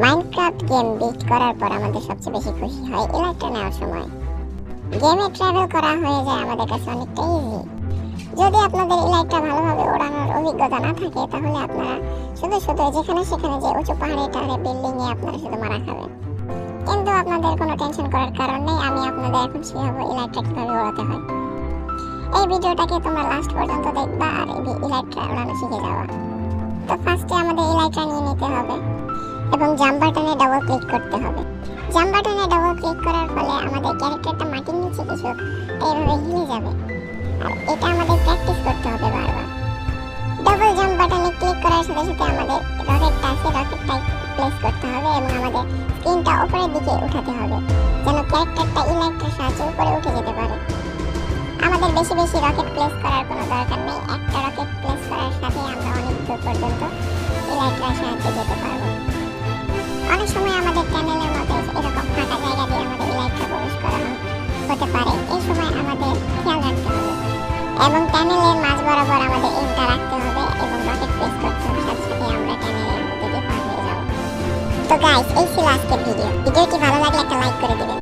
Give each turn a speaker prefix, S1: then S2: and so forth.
S1: Minecraft game bit করার পর আমাদের সবচেয়ে বেশি খুশি হয় ইলাইটটা নেওয়ার সময়। গেমে ট্রাভেল করা হয়ে যায় আমাদের কাছে অনেকটা ইজি। যদি আপনাদের ইলাইটটা ভালোভাবে ওড়ানোর অভিজ্ঞতা না থাকে তাহলে আপনারা শুধু যেখানে সেখানে যে উঁচু পাহাড়ে টাহাড়ে বিল্ডিং এ আপনারা শুধু মারা খাবেন। কিন্তু আপনাদের কোনো টেনশন করার কারণ নেই, আমি আপনাদের এখন শেখাবো ইলাইটটা কিভাবে ওড়াতে হয়। এই ভিডিওটাকে তোমরা লাস্ট পর্যন্ত দেখবা আর এই ইলাইটটা ওড়ানো শিখে যাওয়া। তো ফার্স্টে আমাদের ইলাইটটা নিয়ে নিতে হবে এবং জাম্প বাটনে ডাবল ক্লিক করতে হবে। জাম্প বাটনে ডাবল ক্লিক করার ফলে আমাদের ক্যারেক্টারটা মাটির নিচে কিছু এইভাবে হিলে যাবে, আর এটা আমাদের প্র্যাকটিস করতে হবে বারবার। ডাবল জাম্প বাটনে ক্লিক করার সাথে সাথে আমাদের রকেটটা আছে, রকেটটা প্লেস করতে হবে এবং আমাদের স্ক্রিনটা উপরের দিকে উঠাতে হবে যেন ক্যারেক্টারটা ইলাইটটার সাহায্যে উপরে উঠে যেতে পারে। আমাদের বেশি বেশি রকেট প্লেস করার কোনো দরকার নেই, একটা রকেট প্লেস করার সাথে আমরা অনেক দূর পর্যন্ত ইলাইটটার সাহায্যে যেতে পারবো। অনেক সময় আমাদের চ্যানেলের মধ্যে এরকম ফাঁকা জায়গা দিয়ে আমাদের ইলাইটটা প্রবেশ করা হতে পারে, এই সময় আমাদের খেয়াল রাখতে হবে এবং চ্যানেলের মাঝ বরাবর আমাদের এমটা রাখতে হবে এবং রকেট প্লেস করতে হবে, সাথে সাথে আমরা চ্যানেলের মধ্যে দিয়ে পার হয়ে যাবো। তো গাইস, এই ছিল আজকের ভিডিওটি ভালো লাগলে একটা লাইক করে দিবেন।